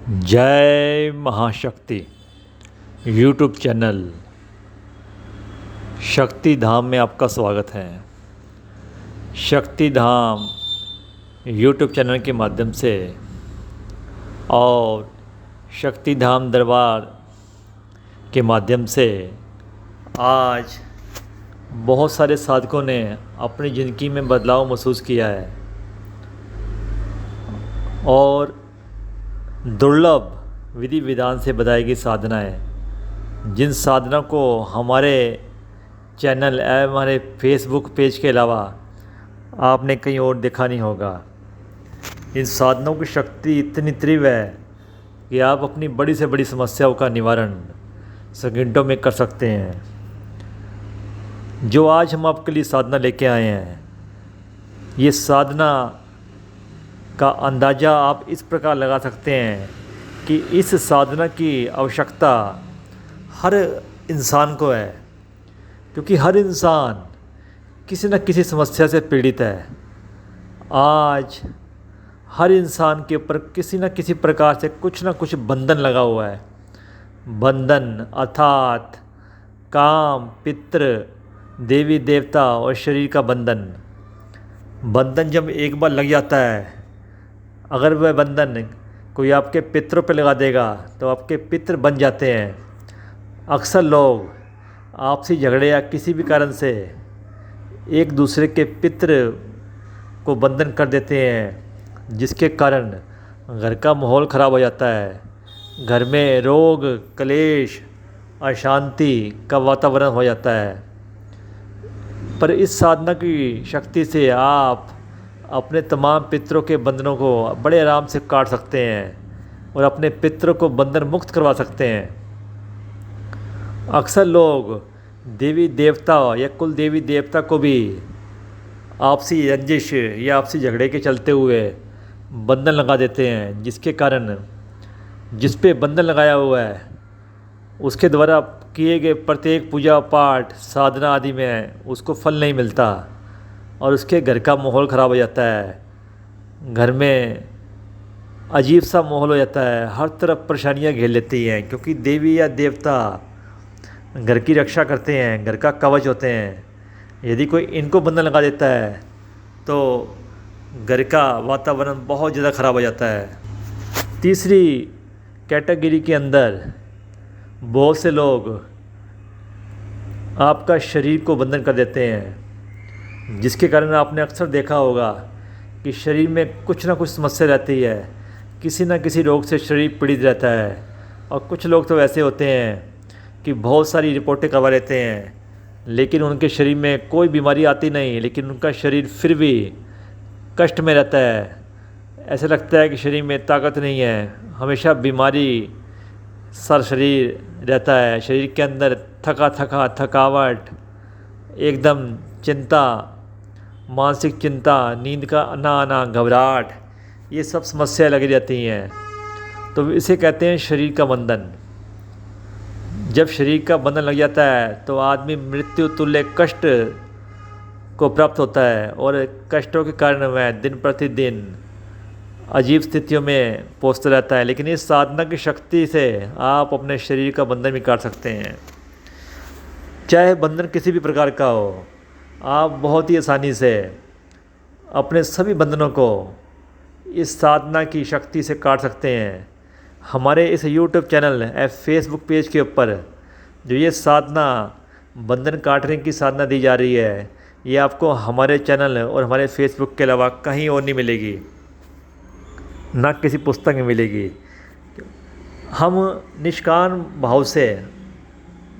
जय महाशक्ति YouTube channel Shakti Dham में आपका स्वागत है। शक्ति धाम यूट्यूब चैनल के माध्यम से और शक्ति धाम दरबार के माध्यम से आज बहुत सारे साधकों ने अपनी ज़िंदगी में बदलाव महसूस किया है और दुर्लभ विधि विधान से बताई गई साधनाएं, जिन साधना को हमारे चैनल एवं हमारे फेसबुक पेज के अलावा आपने कहीं और देखा नहीं होगा। इन साधनों की शक्ति इतनी तीव्र है कि आप अपनी बड़ी से बड़ी समस्याओं का निवारण सेकंडों में कर सकते हैं। जो आज हम आपके लिए साधना लेके आए हैं, ये साधना का अंदाज़ा आप इस प्रकार लगा सकते हैं कि इस साधना की आवश्यकता हर इंसान को है, क्योंकि हर इंसान किसी न किसी समस्या से पीड़ित है। आज हर इंसान के ऊपर किसी न किसी प्रकार से कुछ न कुछ बंधन लगा हुआ है। बंधन अर्थात काम, पितृ, देवी देवता और शरीर का बंधन। बंधन जब एक बार लग जाता है, अगर वह बंधन कोई आपके पितरों पे लगा देगा तो आपके पितर बन जाते हैं। अक्सर लोग आपसी झगड़े या किसी भी कारण से एक दूसरे के पितर को बंधन कर देते हैं, जिसके कारण घर का माहौल ख़राब हो जाता है। घर में रोग, क्लेश, अशांति का वातावरण हो जाता है। पर इस साधना की शक्ति से आप अपने तमाम पितरों के बंधनों को बड़े आराम से काट सकते हैं और अपने पितरों को बंधन मुक्त करवा सकते हैं। अक्सर लोग देवी देवता या कुल देवी देवता को भी आपसी रंजिश या आपसी झगड़े के चलते हुए बंधन लगा देते हैं, जिसके कारण जिस पे बंधन लगाया हुआ है उसके द्वारा किए गए प्रत्येक पूजा पाठ साधना आदि में उसको फल नहीं मिलता और उसके घर का माहौल ख़राब हो जाता है। घर में अजीब सा माहौल हो जाता है, हर तरफ परेशानियां घेर लेती हैं, क्योंकि देवी या देवता घर की रक्षा करते हैं, घर का कवच होते हैं। यदि कोई इनको बंधन लगा देता है तो घर का वातावरण बहुत ज़्यादा ख़राब हो जाता है। तीसरी कैटेगरी के अंदर बहुत से लोग आपका शरीर को बंधन कर देते हैं, जिसके कारण आपने अक्सर देखा होगा कि शरीर में कुछ ना कुछ समस्या रहती है, किसी न किसी रोग से शरीर पीड़ित रहता है। और कुछ लोग तो ऐसे होते हैं कि बहुत सारी रिपोर्टें करवा लेते हैं, लेकिन उनके शरीर में कोई बीमारी आती नहीं, लेकिन उनका शरीर फिर भी कष्ट में रहता है। ऐसा लगता है कि शरीर में ताकत नहीं है, हमेशा बीमारी सर शरीर रहता है। शरीर के अंदर थकावट, एकदम चिंता, मानसिक चिंता, नींद का आना, घबराहट, ये सब समस्याएं लगी रहती हैं। तो इसे कहते हैं शरीर का बंधन। जब शरीर का बंधन लग जाता है तो आदमी मृत्यु तुल्य कष्ट को प्राप्त होता है और कष्टों के कारण वह दिन प्रतिदिन अजीब स्थितियों में पहुंचता रहता है। लेकिन इस साधना की शक्ति से आप अपने शरीर का बंधन भी काट सकते हैं, चाहे बंधन किसी भी प्रकार का हो। आप बहुत ही आसानी से अपने सभी बंधनों को इस साधना की शक्ति से काट सकते हैं। हमारे इस YouTube चैनल फेसबुक पेज के ऊपर जो ये साधना बंधन काटने की साधना दी जा रही है, ये आपको हमारे चैनल और हमारे फेसबुक के अलावा कहीं और नहीं मिलेगी, ना किसी पुस्तक में मिलेगी। हम निष्काम भाव से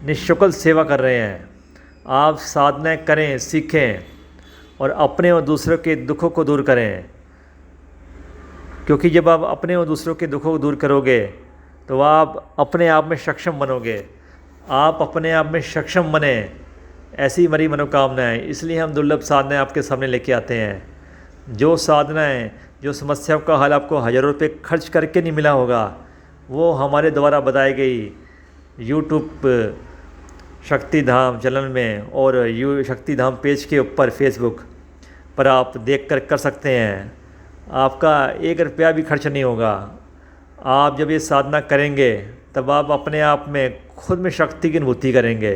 निःशुल्क सेवा कर रहे हैं। आप साधनाएं करें, सीखें और अपने और दूसरों के दुखों को दूर करें, क्योंकि जब आप अपने और दूसरों के दुखों को दूर करोगे तो आप अपने आप में सक्षम बनोगे। आप अपने आप में सक्षम बने, ऐसी हमारी मनोकामनाएं। इसलिए हम दुर्लभ साधनाएं आपके सामने लेके आते हैं। जो साधनाएं, जो समस्याओं का हल आपको हज़ारों रुपये खर्च करके नहीं मिला होगा, वो हमारे द्वारा बताई गई यूट्यूब शक्ति धाम चैनल में और शक्ति धाम पेज के ऊपर फेसबुक पर आप देख कर सकते हैं। आपका 1 रुपया भी खर्च नहीं होगा। आप जब ये साधना करेंगे तब आप अपने आप में खुद में शक्ति की अनुभूति करेंगे।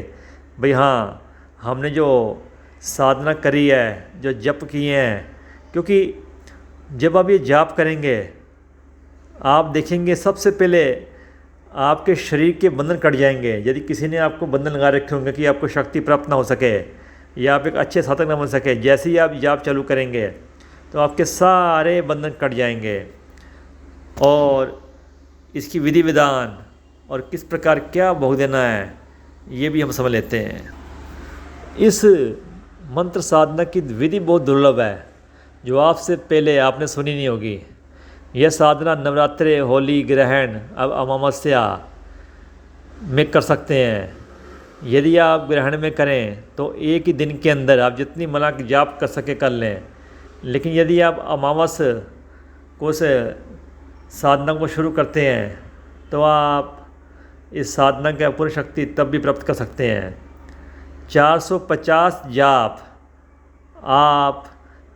भाई हाँ, हमने जो साधना करी है, जो जप किए हैं, क्योंकि जब आप ये जाप करेंगे आप देखेंगे सबसे पहले आपके शरीर के बंधन कट जाएंगे। यदि किसी ने आपको बंधन लगा रखे होंगे कि आपको शक्ति प्राप्त ना हो सके या आप एक अच्छे साधक ना बन सके, जैसे ही आप जाप चालू करेंगे तो आपके सारे बंधन कट जाएंगे। और इसकी विधि विधान और किस प्रकार क्या भोग देना है ये भी हम समझ लेते हैं। इस मंत्र साधना की विधि बहुत दुर्लभ है, जो आपसे पहले आपने सुनी नहीं होगी। यह साधना नवरात्रे, होली, ग्रहण, अब अमावस्या में कर सकते हैं। यदि आप ग्रहण में करें तो एक ही दिन के अंदर आप जितनी माला की जाप कर सके कर लें। लेकिन यदि आप अमावस को से साधना को शुरू करते हैं तो आप इस साधना की अपूर्ण शक्ति तब भी प्राप्त कर सकते हैं। 450 जाप आप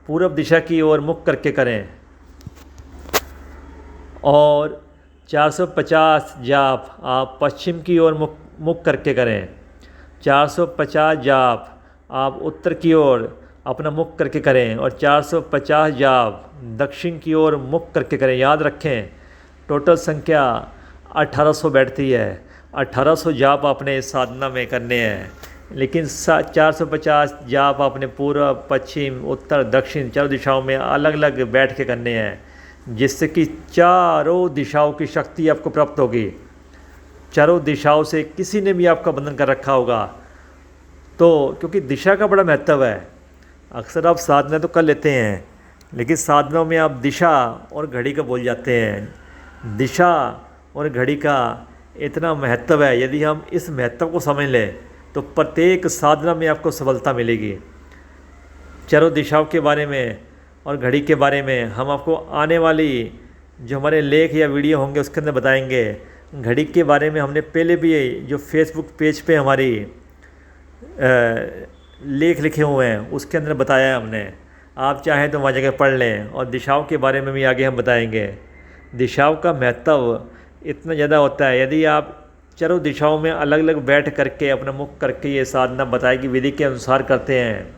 पूर्व दिशा की ओर मुख करके करें और 450 जाप आप पश्चिम की ओर मुख करके करें। 450 जाप आप उत्तर की ओर अपना मुख करके करें और 450 जाप दक्षिण की ओर मुख करके करें। याद रखें, टोटल संख्या 1800 बैठती है। 1800 जाप आपने इस साधना में करने हैं, लेकिन 450 जाप आपने पूर्व, पश्चिम, उत्तर, दक्षिण चारों दिशाओं में अलग अलग बैठ के करने हैं, जिससे कि चारों दिशाओं की शक्ति आपको प्राप्त होगी। चारों दिशाओं से किसी ने भी आपका बंधन कर रखा होगा तो, क्योंकि दिशा का बड़ा महत्व है। अक्सर आप साधना तो कर लेते हैं, लेकिन साधनाओं में आप दिशा और घड़ी का भूल जाते हैं। दिशा और घड़ी का इतना महत्व है, यदि हम इस महत्व को समझ लें तो प्रत्येक साधना में आपको सफलता मिलेगी। चारों दिशाओं के बारे में और घड़ी के बारे में हम आपको आने वाली जो हमारे लेख या वीडियो होंगे उसके अंदर बताएंगे। घड़ी के बारे में हमने पहले भी जो फेसबुक पेज पे हमारी लेख लिखे हुए हैं उसके अंदर बताया है हमने, आप चाहें तो वहाँ जगह पढ़ लें। और दिशाओं के बारे में भी आगे हम बताएंगे। दिशाओं का महत्व इतना ज़्यादा होता है, यदि आप चारों दिशाओं में अलग अलग बैठ करके अपना मुख करके ये साधना बताई कि विधि के अनुसार करते हैं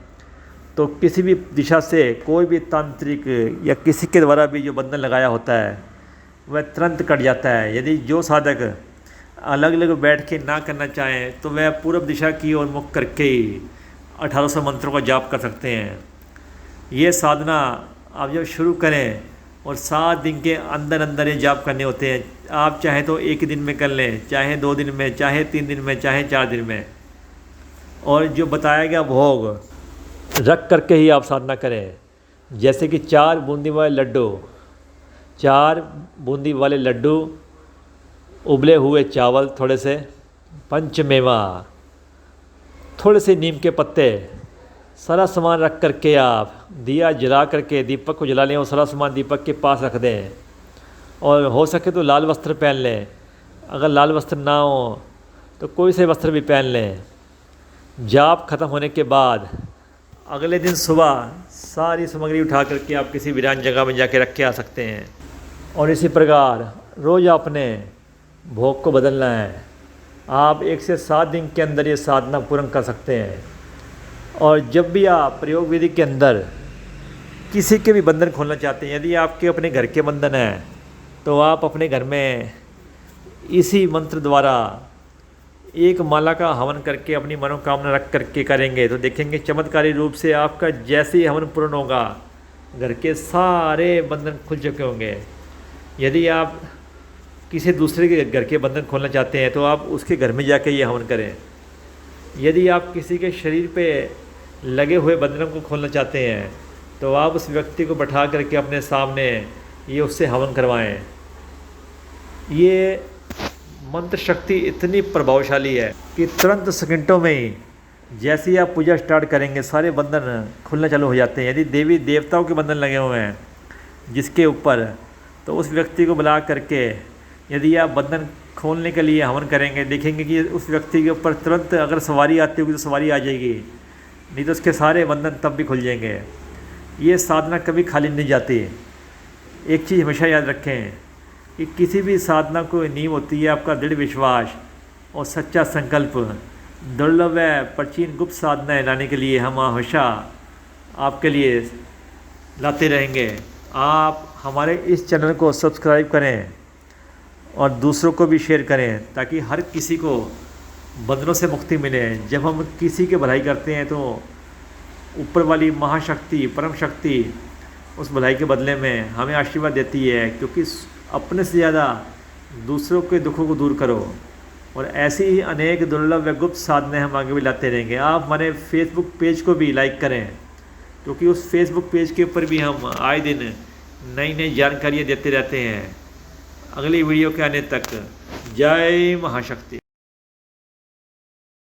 तो किसी भी दिशा से कोई भी तांत्रिक या किसी के द्वारा भी जो बंधन लगाया होता है वह तुरंत कट जाता है। यदि जो साधक अलग अलग बैठ के ना करना चाहें तो वह पूर्व दिशा की ओर मुख करके ही 1800 मंत्रों का जाप कर सकते हैं। ये साधना आप जब शुरू करें और 7 दिन के अंदर अंदर ये जाप करने होते हैं। आप चाहें तो एक ही दिन में कर लें, चाहे 2 दिन में, चाहे 3 दिन में, चाहे 4 दिन में। और जो बताया गया भोग रख करके ही आप साधना करें, जैसे कि 4 बूंदी वाले लड्डू, 4 बूंदी वाले लड्डू, उबले हुए चावल थोड़े से, पंचमेवा, थोड़े से नीम के पत्ते, सारा सामान रख करके आप दिया जला करके दीपक को जला लें और सारा सामान दीपक के पास रख दें। और हो सके तो लाल वस्त्र पहन लें, अगर लाल वस्त्र ना हो तो कोई से वस्त्र भी पहन लें। जाप खत्म होने के बाद अगले दिन सुबह सारी सामग्री उठा करके आप किसी वीरान जगह में जाके रख के आ सकते हैं। और इसी प्रकार रोज़ आपने भोग को बदलना है। आप 1 से 7 दिन के अंदर ये साधना पूर्ण कर सकते हैं। और जब भी आप प्रयोग विधि के अंदर किसी के भी बंधन खोलना चाहते हैं, यदि आपके अपने घर के बंधन हैं तो आप अपने घर में इसी मंत्र द्वारा एक माला का हवन करके अपनी मनोकामना रख करके करेंगे तो देखेंगे चमत्कारी रूप से आपका जैसे ही हवन पूर्ण होगा घर के सारे बंधन खुल चुके होंगे। यदि आप किसी दूसरे के घर के बंधन खोलना चाहते हैं तो आप उसके घर में जाके ये हवन करें। यदि आप किसी के शरीर पे लगे हुए बंधनों को खोलना चाहते हैं तो आप उस व्यक्ति को बैठा करके अपने सामने ये उससे हवन करवाएं। ये मंत्र शक्ति इतनी प्रभावशाली है कि तुरंत सेकंडों में ही जैसे ही आप पूजा स्टार्ट करेंगे सारे बंधन खुलना चालू हो जाते हैं। यदि देवी देवताओं के बंधन लगे हुए हैं जिसके ऊपर, तो उस व्यक्ति को बुला करके यदि आप बंधन खोलने के लिए हवन करेंगे देखेंगे कि उस व्यक्ति के ऊपर तुरंत अगर सवारी आती होगी तो सवारी आ जाएगी, नहीं तो उसके सारे बंधन तब भी खुल जाएंगे। ये साधना कभी खाली नहीं जाती। एक चीज़ हमेशा याद रखें, कि किसी भी साधना को नींव होती है आपका दृढ़ विश्वास और सच्चा संकल्प। दुर्लभ व प्राचीन गुप्त साधनाएँ लाने के लिए हम हमेशा आपके लिए लाते रहेंगे। आप हमारे इस चैनल को सब्सक्राइब करें और दूसरों को भी शेयर करें ताकि हर किसी को बंधनों से मुक्ति मिले। जब हम किसी की भलाई करते हैं तो ऊपर वाली महाशक्ति परम शक्ति उस भलाई के बदले में हमें आशीर्वाद देती है, क्योंकि अपने से ज़्यादा दूसरों के दुखों को दूर करो। और ऐसी ही अनेक दुर्लभ व गुप्त साधनाएँ हम आगे भी लाते रहेंगे। आप हमारे फेसबुक पेज को भी लाइक करें, क्योंकि उस फेसबुक पेज के ऊपर भी हम आए दिन नई नई जानकारियाँ देते रहते हैं। अगली वीडियो के आने तक जय महाशक्ति।